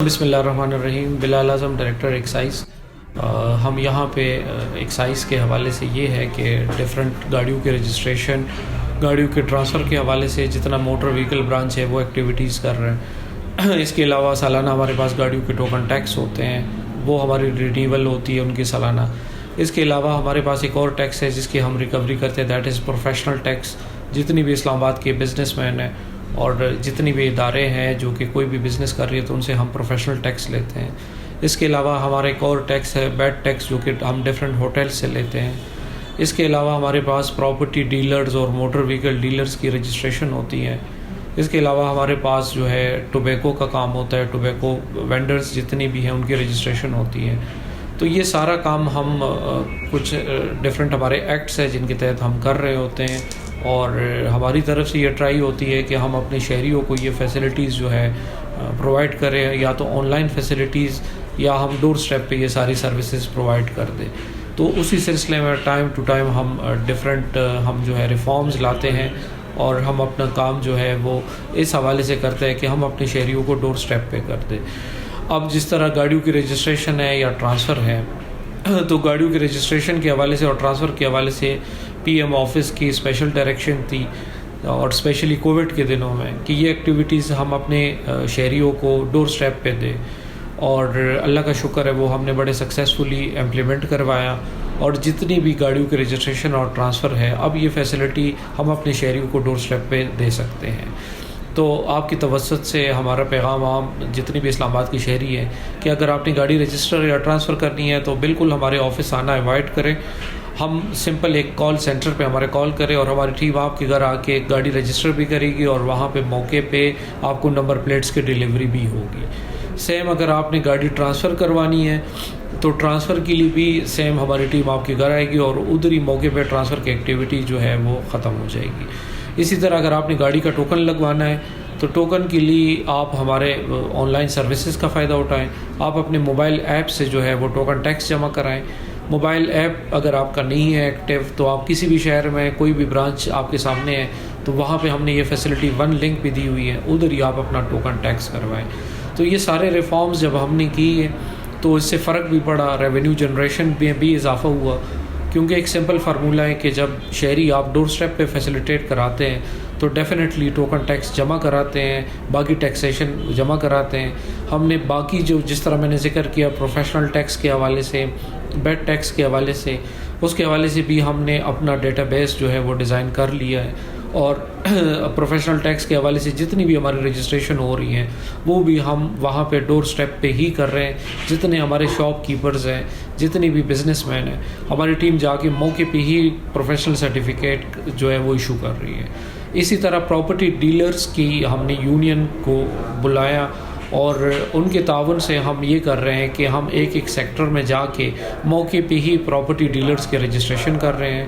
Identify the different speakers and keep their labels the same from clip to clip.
Speaker 1: بسم اللہ الرحمن الرحیم. بلال اعظم ڈائریکٹر ایکسائز. ہم یہاں پہ ایکسائز کے حوالے سے یہ ہے کہ ڈفرینٹ گاڑیوں کے رجسٹریشن، گاڑیوں کے ٹرانسفر کے حوالے سے جتنا موٹر وہیکل برانچ ہے وہ ایکٹیویٹیز کر رہے ہیں. اس کے علاوہ سالانہ ہمارے پاس گاڑیوں کے ٹوکن ٹیکس ہوتے ہیں، وہ ہماری رینیول ہوتی ہے ان کی سالانہ. اس کے علاوہ ہمارے پاس ایک اور ٹیکس ہے جس کی ہم ریکوری کرتے ہیں، دیٹ از پروفیشنل ٹیکس. جتنی بھی اسلام آباد کے بزنس مین ہیں اور جتنی بھی ادارے ہیں جو کہ کوئی بھی بزنس کر رہی ہے تو ان سے ہم پروفیشنل ٹیکس لیتے ہیں. اس کے علاوہ ہمارا ایک اور ٹیکس ہے بیڈ ٹیکس، جو کہ ہم ڈفرینٹ ہوٹل سے لیتے ہیں. اس کے علاوہ ہمارے پاس پراپرٹی ڈیلرز اور موٹر وہیکل ڈیلرز کی رجسٹریشن ہوتی ہے. اس کے علاوہ ہمارے پاس جو ہے ٹوبیکو کا کام ہوتا ہے، ٹوبیکو وینڈرز جتنی بھی ہیں ان کی رجسٹریشن ہوتی ہے. تو یہ سارا کام ہم کچھ ڈفرینٹ ہمارے ایکٹس ہیں جن کے تحت ہم کر رہے ہوتے ہیں، اور ہماری طرف سے یہ ٹرائی ہوتی ہے کہ ہم اپنے شہریوں کو یہ فیسلٹیز جو ہے پرووائڈ کریں، یا تو آن لائن فیسلٹیز یا ہم ڈور اسٹیپ پہ یہ ساری سروسز پرووائڈ کر دیں. تو اسی سلسلے میں ٹائم ٹو ٹائم ہم ڈفرینٹ ہم جو ہے ریفارمز لاتے ہیں، اور ہم اپنا کام جو ہے وہ اس حوالے سے کرتے ہیں کہ ہم اپنے شہریوں کو ڈور اسٹیپ پہ کر دیں. اب جس طرح گاڑیوں کی رجسٹریشن ہے یا ٹرانسفر ہے، تو گاڑیوں کی رجسٹریشن کے حوالے سے اور ٹرانسفر کے حوالے سے پی ایم آفس کی اسپیشل ڈائریکشن تھی، اور اسپیشلی کووڈ کے دنوں میں، کہ یہ ایکٹیویٹیز ہم اپنے شہریوں کو ڈور اسٹیپ پہ دیں. اور اللہ کا شکر ہے وہ ہم نے بڑے سکسیزفلی امپلیمنٹ کروایا، اور جتنی بھی گاڑیوں کی رجسٹریشن اور ٹرانسفر ہے اب یہ فیسلٹی ہم اپنے شہریوں کو ڈور اسٹیپ پہ دے سکتے ہیں. تو آپ کی توسط سے ہمارا پیغام عام جتنی بھی اسلام آباد کی شہری ہے کہ اگر آپ نے گاڑی رجسٹر یا ٹرانسفر کرنی ہے تو بالکل ہمارے آفس آنا انوائٹ کریں. ہم سمپل ایک کال سینٹر پہ ہمارے کال کریں، اور ہماری ٹیم آپ کے گھر آ کے گاڑی رجسٹر بھی کرے گی، اور وہاں پہ موقع پہ آپ کو نمبر پلیٹس کی ڈیلیوری بھی ہوگی. سیم اگر آپ نے گاڑی ٹرانسفر کروانی ہے تو ٹرانسفر کے لیے بھی سیم ہماری ٹیم آپ کے گھر آئے گی، اور ادھر ہی موقع پہ ٹرانسفر کی ایکٹیویٹی جو ہے وہ ختم ہو جائے گی. اسی طرح اگر آپ نے گاڑی کا ٹوکن لگوانا ہے تو ٹوکن کے لیے آپ ہمارے آن لائن سروسز کا فائدہ اٹھائیں. آپ اپنے موبائل ایپ سے جو ہے وہ ٹوکن ٹیکس جمع کرائیں. موبائل ایپ اگر آپ کا نہیں ہے ایکٹیو تو آپ کسی بھی شہر میں کوئی بھی برانچ آپ کے سامنے ہے تو وہاں پہ ہم نے یہ فیسلٹی 1 لنک بھی دی ہوئی ہے، ادھر ہی آپ اپنا ٹوکن ٹیکس کروائیں. تو یہ سارے ریفارمز جب ہم نے کی ہے تو اس سے فرق بھی پڑا، ریونیو جنریشن میں بھی اضافہ ہوا. کیونکہ ایک سمپل فارمولہ ہے کہ جب شہری آپ ڈور اسٹیپ پہ فیسیلیٹیٹ کراتے ہیں تو ڈیفینیٹلی ٹوکن ٹیکس جمع کراتے ہیں، باقی ٹیکسیشن جمع کراتے ہیں. ہم نے باقی جو جس طرح میں نے ذکر کیا پروفیشنل ٹیکس کے حوالے سے، بیڈ ٹیکس کے حوالے سے، اس کے حوالے سے بھی ہم نے اپنا ڈیٹا بیس جو ہے وہ ڈیزائن کر لیا ہے. اور پروفیشنل ٹیکس کے حوالے سے جتنی بھی ہماری رجسٹریشن ہو رہی ہیں وہ بھی ہم وہاں پہ ڈور اسٹیپ پہ ہی کر رہے ہیں. جتنے ہمارے شاپ کیپرز ہیں، جتنی بھی بزنس مین ہیں، ہماری ٹیم جا کے موقع پہ ہی پروفیشنل سرٹیفکیٹ جو ہے وہ ایشو کر رہی ہے. اسی طرح پراپرٹی ڈیلرز کی ہم نے یونین کو بلایا، اور ان کے تعاون سے ہم یہ کر رہے ہیں کہ ہم ایک ایک سیکٹر میں جا کے موقع پہ ہی پراپرٹی ڈیلرز کے رجسٹریشن کر رہے ہیں.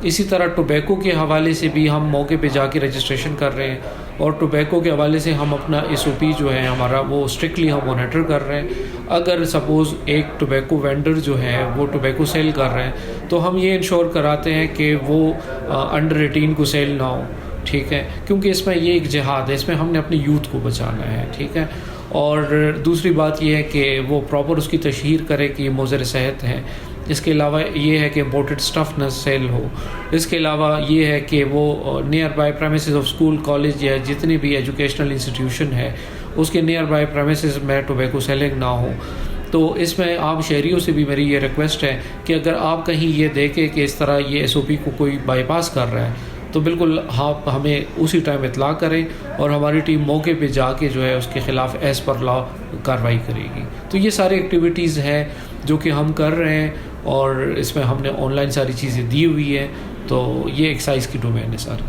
Speaker 1: اسی طرح ٹوبیکو کے حوالے سے بھی ہم موقع پہ جا کے رجسٹریشن کر رہے ہیں، اور ٹوبیکو کے حوالے سے ہم اپنا SOP جو ہے ہمارا وہ اسٹرکٹلی ہم مانیٹر کر رہے ہیں. اگر سپوز ایک ٹوبیکو وینڈر جو ہے وہ ٹوبیکو سیل کر رہے ہیں تو ہم یہ انشور کراتے ہیں کہ وہ انڈر 18 کو سیل نہ ہو. ٹھیک ہے، کیونکہ اس میں یہ ایک جہاد ہے، اس میں ہم نے اپنی یوتھ کو بچانا ہے. ٹھیک ہے، اور دوسری بات یہ ہے کہ وہ پراپر اس کی تشہیر کرے کہ یہ مضر صحت ہے. اس کے علاوہ یہ ہے کہ امپورٹڈ اسٹف نہ سیل ہو. اس کے علاوہ یہ ہے کہ وہ near by premises of school, college یا جتنی بھی ایجوکیشنل انسٹیٹیوشن ہے اس کے نیئر بائی پریمیسز میں ٹوبیکو سیلنگ نہ ہو. تو اس میں عام شہریوں سے بھی میری یہ ریکویسٹ ہے کہ اگر آپ کہیں یہ دیکھیں کہ اس طرح یہ SOP کو کوئی بائی پاس کر رہا ہے تو بالکل آپ ہمیں اسی ٹائم اطلاع کریں، اور ہماری ٹیم موقع پہ جا کے جو ہے اس کے خلاف ایز پر لا کارروائی کرے گی. تو یہ ساری ایکٹیویٹیز ہیں جو کہ ہم کر رہے ہیں، اور اس میں ہم نے آن لائن ساری چیزیں دی ہوئی ہے. تو یہ ایکسائز کی ڈومین ہے سر.